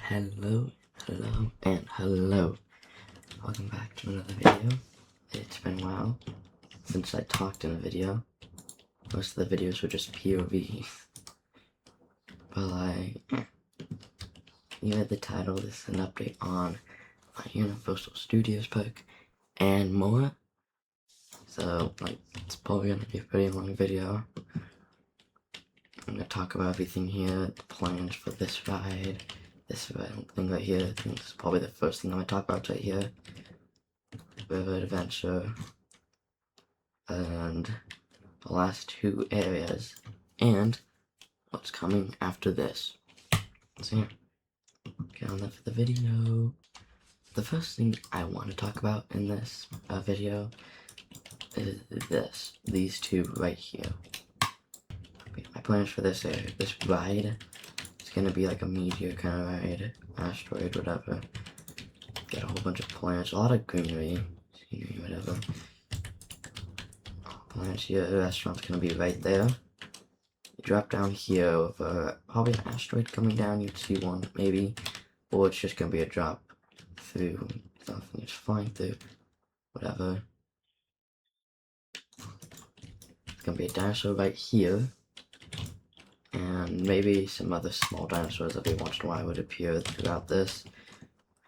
Hello, and hello. Welcome back to another video. It's been a while since I talked in a video. Most of the videos were just POV. But you read the title, this is an update on my Universal Studios book and more. So, it's probably gonna be a pretty long video. I'm gonna talk about everything here, the plans for this ride, this thing right here. I think this is probably the first thing I'm gonna talk about right here. River Adventure, and the last two areas, and what's coming after this. So yeah, get on that for the video. The first thing I want to talk about in this video is these two right here. My plans for this area, this ride, it's gonna be like a meteor kind of ride, asteroid, whatever. Get a whole bunch of plants, a lot of greenery, scenery, whatever. Plants here, the restaurant's gonna be right there. You drop down here over probably an asteroid coming down, you'd see one maybe, or it's just gonna be a drop through something, just flying through, whatever. It's gonna be a dinosaur right here, and maybe some other small dinosaurs every once in a while would appear throughout this,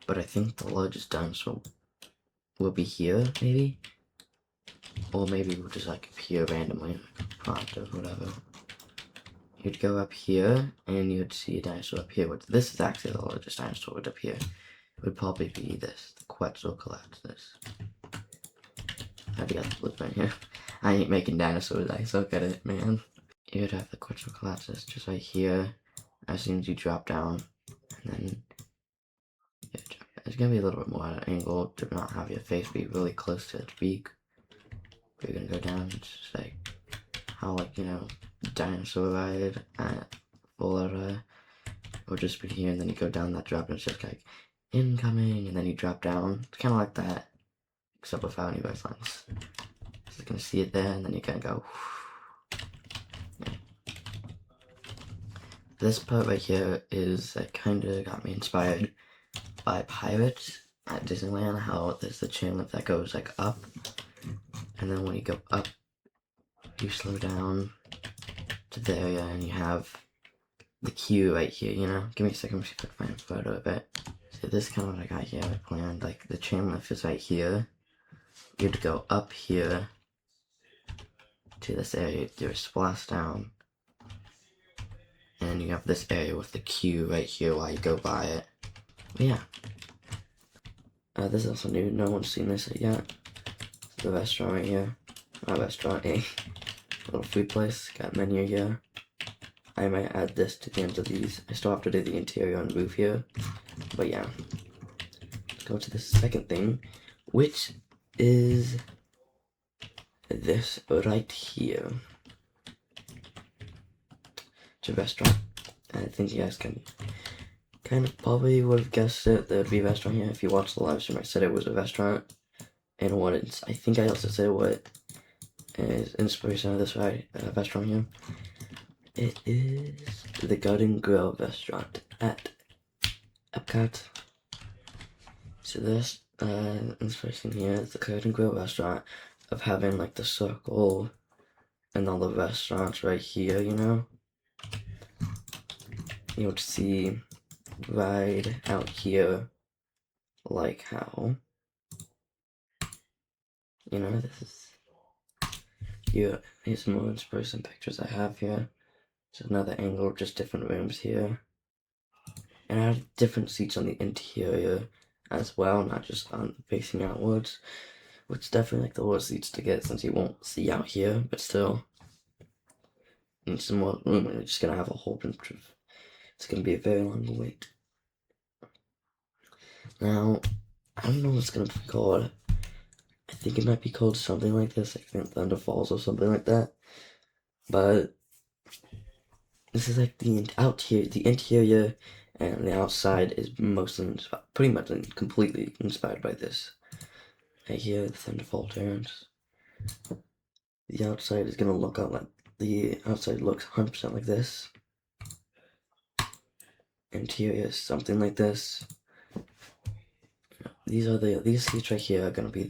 but I think the largest dinosaur will be here, maybe, or maybe it will just appear randomly, like a prompt or whatever. You'd go up here, and you'd see a dinosaur up here, which this is actually the largest dinosaur would appear. It would probably be this, the Quetzalcoatlus. How do you got the blueprint here? I ain't making dinosaurs, I suck at it, man. You'd have the Quetzalcoatlus just right here, as soon as you drop down, and then it's gonna be a little bit more at an angle to not have your face be really close to its beak. But you're gonna go down, it's just like how dinosaur ride at Florida, or just be here, and then you go down that drop, and it's just like incoming, and then you drop down. It's kind of like that, except without any lifelines. So you're gonna see it there, and then you kind of go. Yeah. This part right here is kind of got me inspired by Pirates at Disneyland. How there's the chain lift that goes up, and then when you go up, you slow down to the area, and you have the queue right here, Give me a second, I'm just gonna find a photo of it. So this is kind of what I got here. I planned, the chain lift is right here. You'd go up here to this area, do a splash down, and you have this area with the queue right here while you go by it. But yeah. This is also new, no one's seen this yet. The restaurant right here. Not restaurant, a little food place, got menu here. I might add this to the end of these. I still have to do the interior and roof here. But yeah. Let's go to the second thing, which is this right here. It's a restaurant. I think you guys can kind of probably would have guessed it. There'd be a restaurant here. If you watched the live stream, I said it was a restaurant. And what it's, I think I also said what is inspiration of this restaurant here. It is the Garden Grill restaurant at Epcot. So this inspiration here is the Garden Grill restaurant of having the circle and all the restaurants right here, You would see right out here like how, this is here. Here's some more inspiration pictures I have here. It's another angle, just different rooms here. And I have different seats on the interior as well, not just on facing outwards, which is definitely the worst seats to get since you won't see out here, but still. And some more room, and you're just gonna have a whole bunch of, it's gonna be a very long wait. Now, I don't know what it's gonna be called. I think it might be called something like this, like Thunder Falls or something like that. But this is the interior and the outside is pretty much completely inspired by this. Right here, the Thunderfall Terrace. The outside is gonna look out the outside looks 100% like this. interior is something like this. These seats right here are gonna be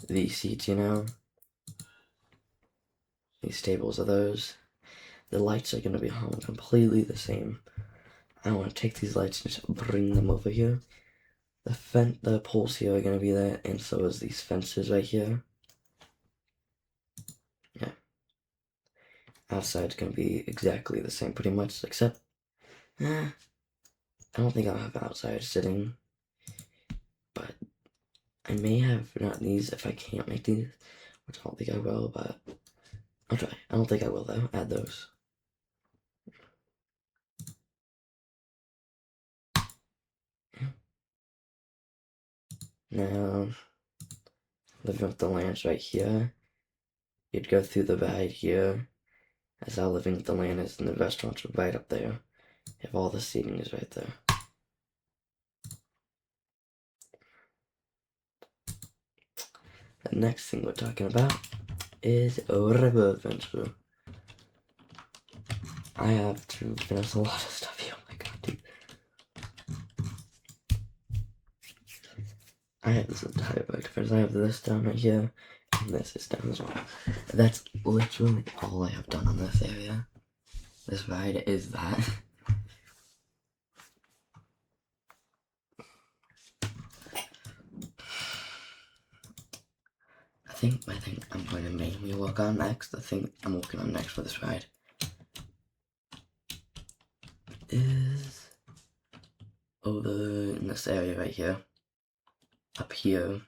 these seats, you know. These tables are those. The lights are gonna be hung completely the same. I want to take these lights and just bring them over here. The poles here are gonna be there, and so is these fences right here. Yeah. Outside's gonna be exactly the same, pretty much, except, I don't think I'll have outside sitting, but I may have not these if I can't make these, which I don't think I will, but I'll try. I don't think I will though. Add those. Now, living with the land's right here. You'd go through the ride here, as how living with the land is, and the restaurants are right up there. If all the seating is right there. The next thing we're talking about is River Adventure. I have to finish a lot of stuff here. Oh my god, dude. I have this entire book to finish. I have this down right here, and this is down as well. That's literally all I have done on this area. This ride is that. I think I'm going to mainly work on next. The thing I'm working on next for this ride is over in this area right here, up here,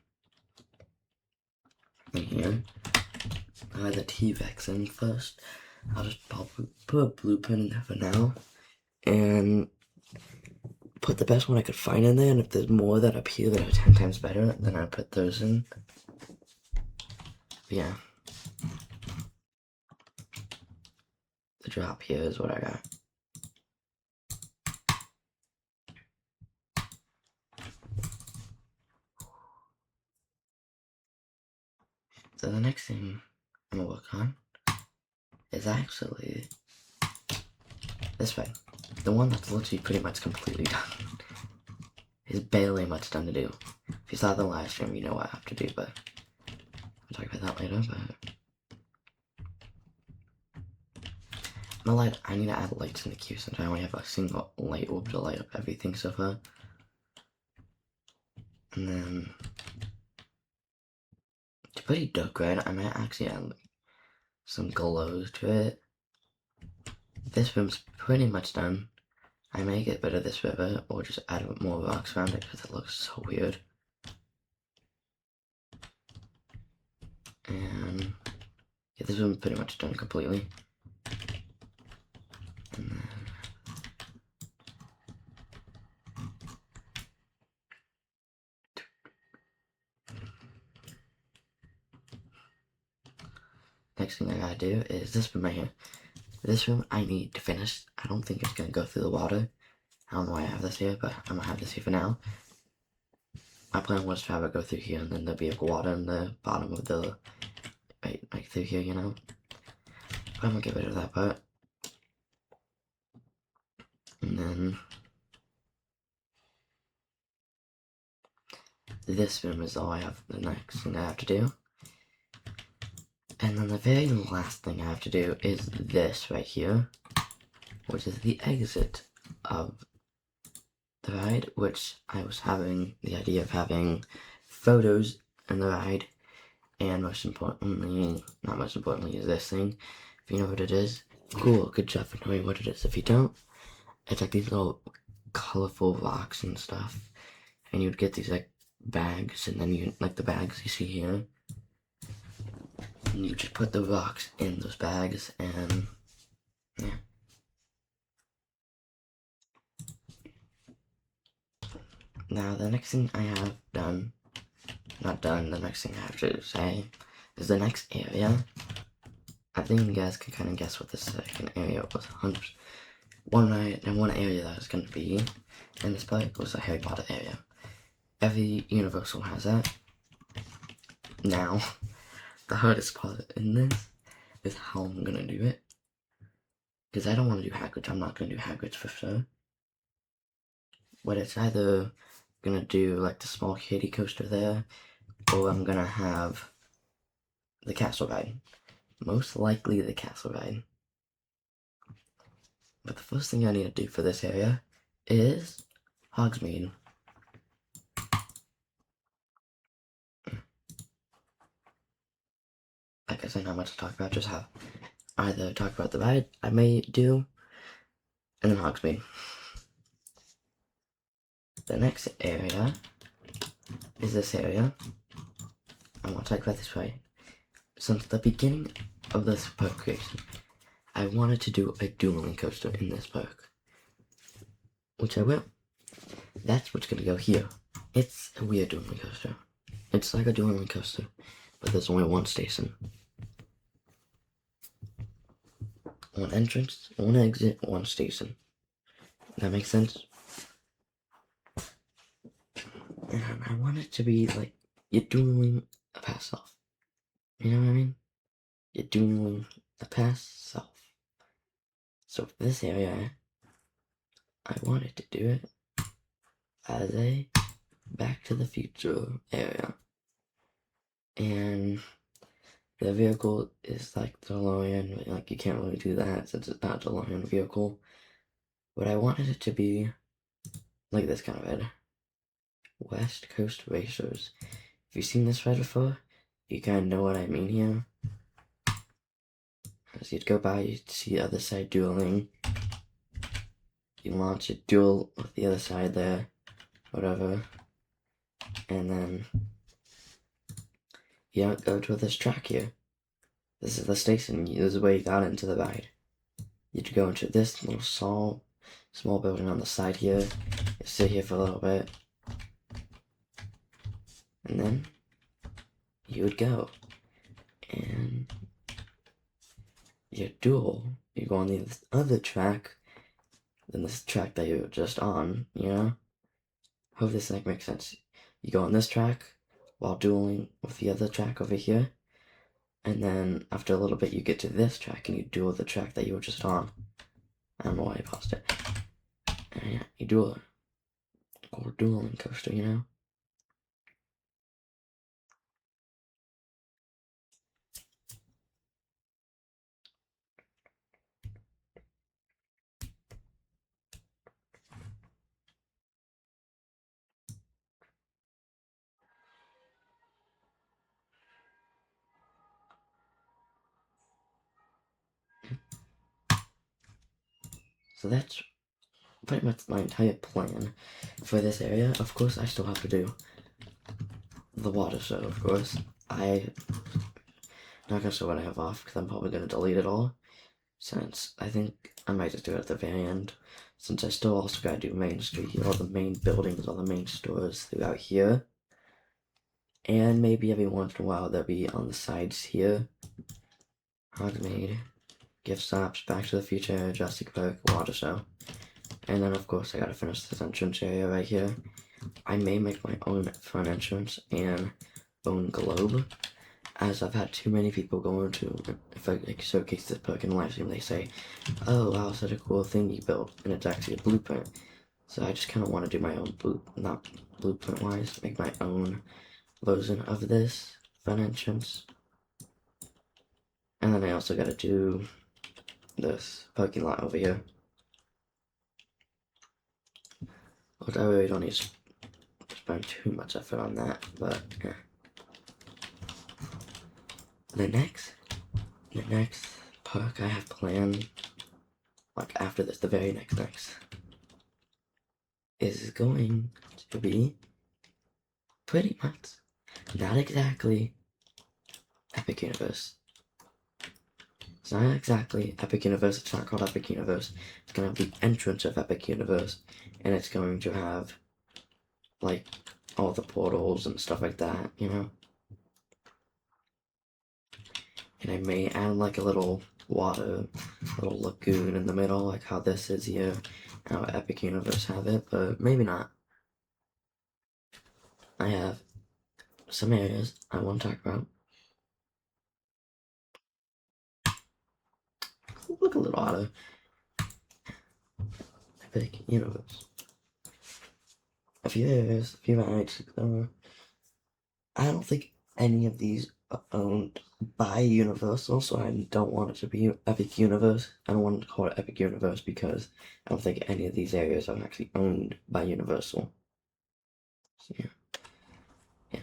and here. I had the T-Rex in first. I'll just probably put a blueprint in there for now, and put the best one I could find in there, and if there's more that up here that are 10 times better, then I'll put those in. But yeah. The drop here is what I got. So the next thing I'm gonna work on is actually this way. The one that's literally pretty much completely done. There's barely much done to do. If you saw the live stream, you know what I have to do, but I'll talk about that later, but I need to add lights in the queue since I only have a single light bulb to light up everything so far. And then, it's pretty dark, right? I might actually add some glows to it. This room's pretty much done. I may get rid of this river or just add more rocks around it because it looks so weird. And yeah, this room's pretty much done completely. And then next thing I gotta do is this room right here. This room I need to finish. I don't think it's gonna go through the water. I don't know why I have this here, but I'm gonna have this here for now. My plan was to have it go through here and then there'll be water in the bottom of the, right through here, you know? But I'm gonna get rid of that part. And then this room is all I have, the next thing I have to do. And then the very last thing I have to do is this right here, which is the exit of the ride, which I was having the idea of having photos in the ride, and not most importantly, is this thing. If you know what it is, cool, good job for knowing what it is. If you don't, it's like these little colorful rocks and stuff, and you'd get these like bags, and then you, like the bags you see here, and you just put the rocks in those bags, and yeah. Now the next thing I have done, not done, the next thing I have to say is the next area. I think you guys can kind of guess what the second area was. One area that was going to be in this park was the Harry Potter area. Every Universal has that. Now, the hardest part in this is how I'm going to do it. Because I don't want to do Hagrid's. I'm not going to do Hagrid's for sure. but it's either gonna do like the small kiddie coaster there, or I'm gonna have the castle ride. Most likely the castle ride. But the first thing I need to do for this area is Hogsmeade. Like I said, not much to talk about, just have either talk about the ride I may do, and then Hogsmeade. The next area is this area. I want to talk about this right. Since the beginning of this park creation, I wanted to do a dueling coaster in this park, which I will. That's what's gonna go here. It's a weird dueling coaster. It's like a dueling coaster, but there's only one station. One entrance, one exit, one station. That makes sense? And I want it to be like you're dueling a past self. You know what I mean? You're dueling a past self. So for this area, I wanted to do it as a Back to the Future area. And the vehicle is like the DeLorean, like you can't really do that since it's not a DeLorean vehicle. But I wanted it to be like this kind of ride. West Coast Racers. If you've seen this ride before, you kind of know what I mean here. As you'd go by, you'd see the other side dueling. You launch a duel with the other side there, whatever. And then you go to this track here. This is the station. This is where you got into the ride. You'd go into this little small building on the side here. You sit here for a little bit. And then you would go. And your duel, you go on the other track than this track that you were just on, you know? Hope this like makes sense. You go on this track while dueling with the other track over here. And then after a little bit you get to this track and you duel the track that you were just on. I don't know why I paused it. And yeah, you duel it. Or dueling coaster, you know? So that's pretty much my entire plan for this area. Of course, I still have to do the water show, of course. I'm not gonna show what I have off because I'm probably gonna delete it all. Since I think I might just do it at the very end. Since I still also gotta do Main Street here, all the main buildings, all the main stores throughout here. And maybe every once in a while they'll be on the sides here. Hogsmeade, gift shops, Back to the Future, Jurassic Park, water show. And then of course I gotta finish this entrance area right here. I may make my own front entrance and own globe, as I've had too many people go into, if I like, showcase this park in live stream, they say, oh wow, such a cool thing you built, and it's actually a blueprint. So I just kind of want to do my own not blueprint wise, make my own version of this front entrance. And then I also gotta do this parking lot over here. But I really don't need to spend too much effort on that, but yeah. The next park I have planned, like after this, the very next, is going to be pretty much not exactly Epic Universe. It's not exactly Epic Universe, it's not called Epic Universe. It's gonna be entrance of Epic Universe, and it's going to have like all the portals and stuff like that, you know? And I may add like a little water, little lagoon in the middle, like how this is here, how Epic Universe have it, but maybe not. I have some areas I want to talk about. Look a little out of Epic Universe. a few areas, a few rides. I don't think any of these are owned by Universal, so I don't want it to be Epic Universe. I don't want to call it Epic Universe because I don't think any of these areas are actually owned by Universal. So yeah.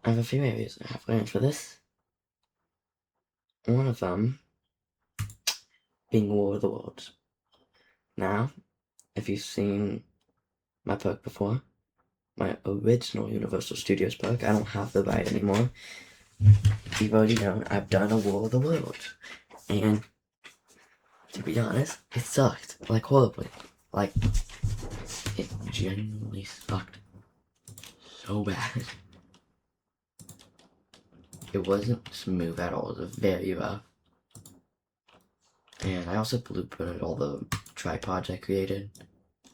I have a few areas I have planned for this. One of them being War of the Worlds. Now, if you've seen my perk before, my original Universal Studios perk, I don't have the ride anymore. You've already known I've done a War of the Worlds. And to be honest, it sucked. Like, horribly. Like, it genuinely sucked so bad. It wasn't smooth at all. It was very rough. And I also blueprinted all the tripods I created.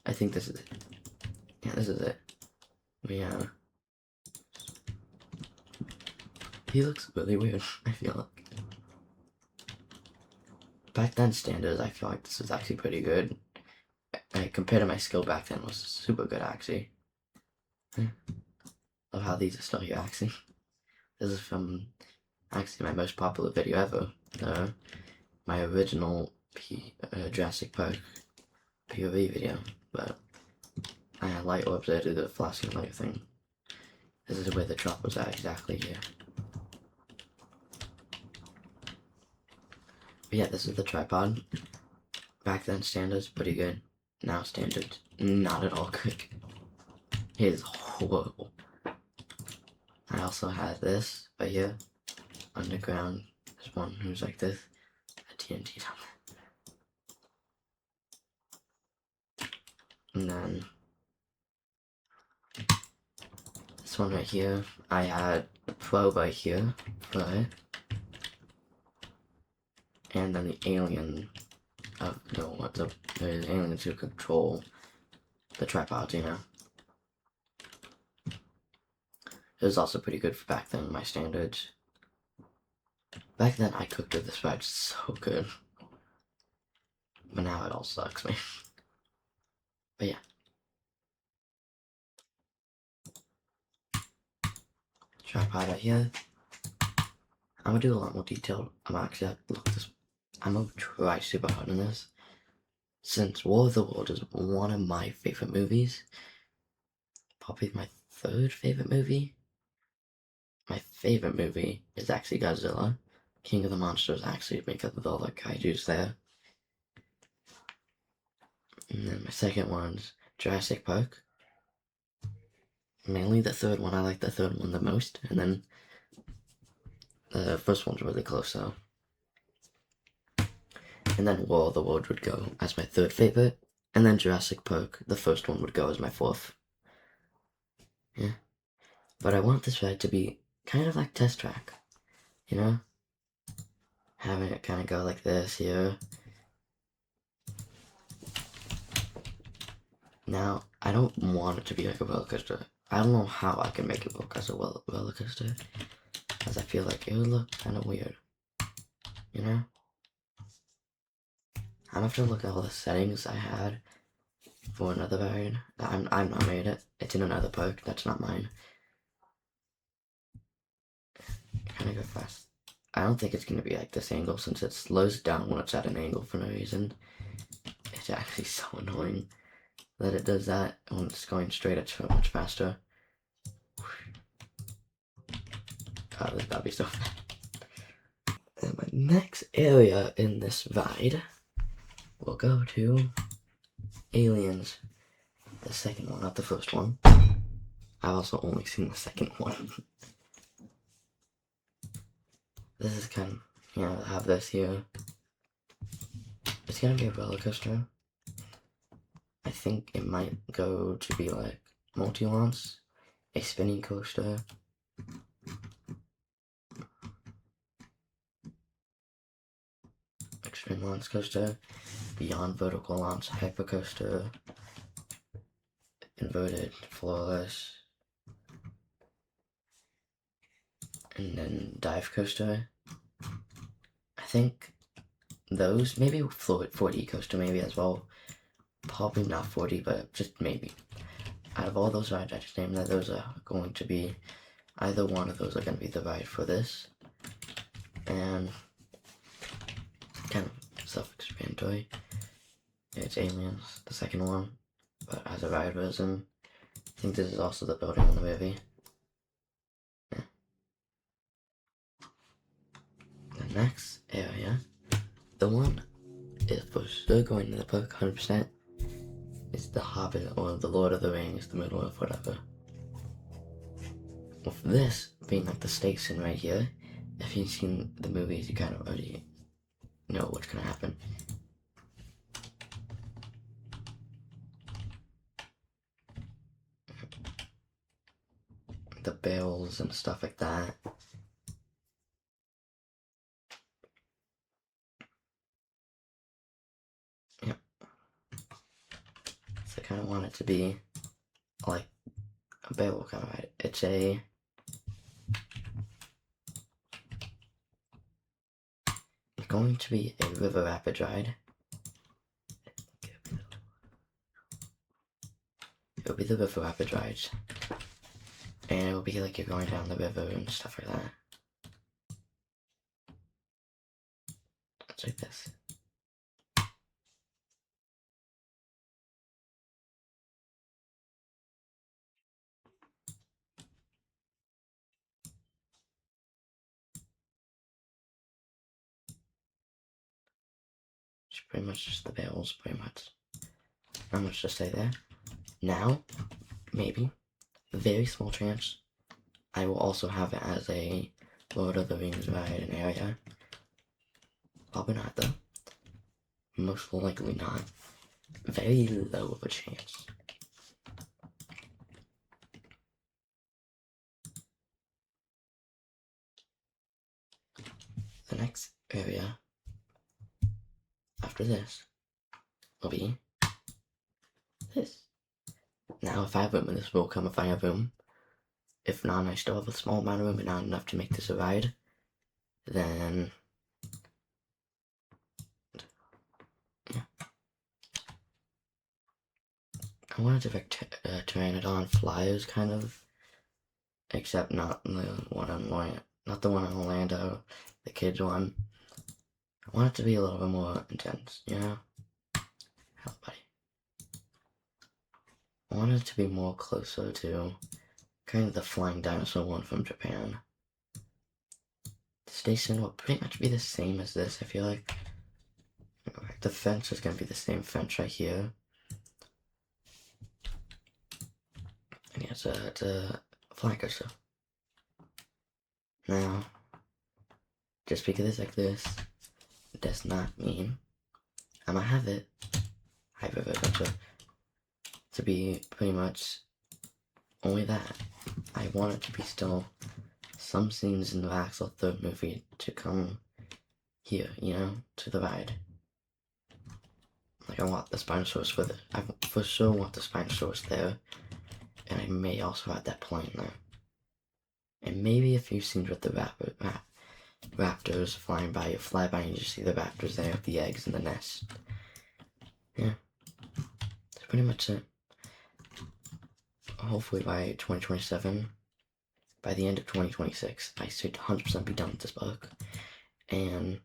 I think this is it. Yeah, this is it. Yeah. He looks really weird, I feel like. Back then standards, I feel like this was actually pretty good. Compared to my skill back then, was super good actually. Love how these are still here actually. This is from actually my most popular video ever. My original Jurassic Park POV video, but I had light orbs there to do the flashing light thing. This is where the drop was at exactly here. But yeah, this is the tripod. Back then standards pretty good. Now standards not at all good. It is horrible. I also had this right here. Underground. There's one who's like this. A TNT down there. And then this one right here. I had a probe right here. Right. And then the alien of the aliens who control the tripods, you know. It was also pretty good for back then, my standards. Back then, I cooked with this ride so good. But now it all sucks, man. But yeah. Tripod right here. I'm gonna do a lot more detail. I'm gonna try super hard on this. Since War of the World is one of my favorite movies, probably my third favorite movie. My favorite movie is actually Godzilla. King of the Monsters actually because of all the kaijus there. And then my second one's Jurassic Park. Mainly the third one. I like the third one the most. And then the first one's really close though. And then War of the World would go as my third favorite. And then Jurassic Park, the first one, would go as my fourth. Yeah. But I want this ride to be kind of like Test Track. You know? Having it kind of go like this here. Now, I don't want it to be like a roller coaster. I don't know how I can make it look as a roller coaster. Because I feel like it would look kind of weird. You know? I'm gonna have to look at all the settings I had for another ride. I'm not made it. It's in another park. That's not mine. Kind of go fast. I don't think it's gonna be like this angle since it slows down when it's at an angle for no reason. It's actually so annoying that it does that when it's going straight. It's so much faster. God, this gotta be so fast. And my next area in this ride will go to Aliens. The second one, not the first one. I've also only seen the second one. This is kind of, I have this here. It's gonna be a roller coaster. I think it might go to be like multi-launch, a spinning coaster, extreme launch coaster, beyond vertical launch hyper coaster, inverted floorless, and then dive coaster. I think those, maybe 4D coaster maybe as well. Probably not 4D, but just maybe. out of all those rides I just named, that those are going to be, either one of those are going to be the ride for this. And kind of self-explanatory. It's Aliens, the second one, but as a ride version. I think this is also the building in the movie. Yeah. The next area, the one is for sure going to the park 100%. It's the Hobbit or the Lord of the Rings, the Middle Earth, whatever. With this being like the station right here, if you've seen the movies, you kind of already know what's gonna happen. The barrels and stuff like that. Yep. So I kind of want it to be like a barrel kind of ride. It's going to be a river rapid ride. It'll be the river rapid rides. And it'll be like you're going down the river and stuff like that. It's like this. It's pretty much just the barrels, pretty much. Not much to say there. Now, maybe, a very small chance, I will also have it as a Lord of the Rings ride and area. Probably not though. Most likely not. Very low of a chance. The next area after this will be this. Now if I have room, and this will come if I have room. If not, and I still have a small amount of room and not enough to make this a ride, then yeah. I wanted to make Pteranodon flyers kind of, except not the one on not the one on Orlando, the kids one. I want it to be a little bit more intense, you know? Hello, buddy. I want it to be more closer to kind of the flying dinosaur one from Japan. The station will pretty much be the same as this, I feel like. The fence is going to be the same fence right here. And yeah, it's a flag or so. Now, just because it's like this, does not mean I'm gonna have it Hyper Adventure to be pretty much only that. I want it to be still some scenes in the actual third movie to come here, you know, to the ride. Like I want the Spinosaurus with it. I for sure want the Spinosaurus there, and I may also add that plane there. And maybe a few scenes with the raptors flying by. You fly by and you see the raptors there with the eggs in the nest. Yeah, that's pretty much it. Hopefully by 2027, by the end of 2026, I should 100% be done with this book, and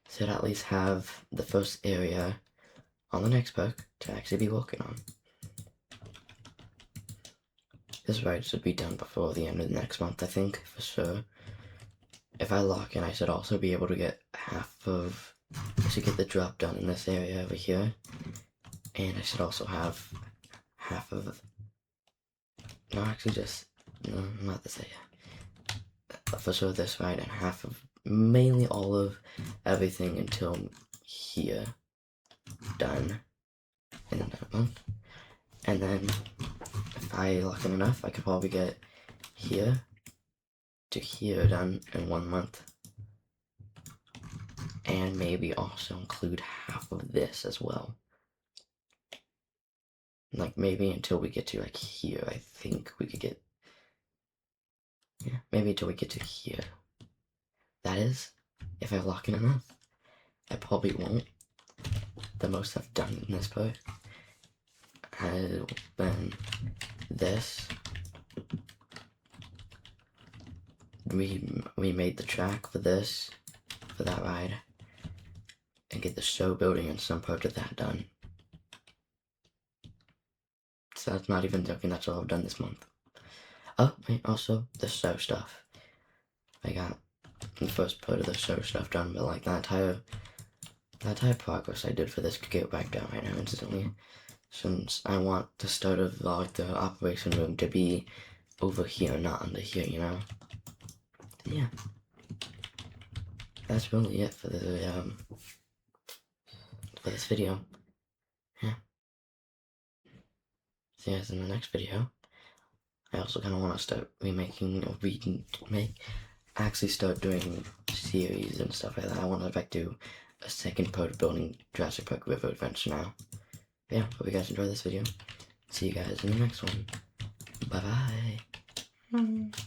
should at least have the first area on the next book to actually be working on. This ride should be done before the end of the next month, I think, for sure. If I lock in, I should also be able to get I should get the drop done in this area over here. And I should also have half of, no, actually just, no, not this area. For sure this ride and half of, mainly all of everything until here, done in another month. And then, if I lock in enough, I could probably get here to here done in 1 month. And maybe also include half of this as well. Like maybe until we get to like here, I think we could get, yeah, maybe until we get to here. That is, if I lock in enough. I probably won't. The most I've done in this part has been this. We made the track for this, for that ride, and get the show building and some part of that done. So that's not even joking, that's all I've done this month. Oh, wait, also the show stuff. I got the first part of the show stuff done, but like that entire progress I did for this could get wiped out right now instantly. Since I want the start of like the operation room to be over here, not under here, you know? Yeah. That's really it for the for this video. Yeah. See you guys in the next video. I also kind of want to start actually start doing series and stuff like that. I want to like do a second part of building Jurassic Park River Adventure now. But yeah, hope you guys enjoyed this video. See you guys in the next one. Bye bye.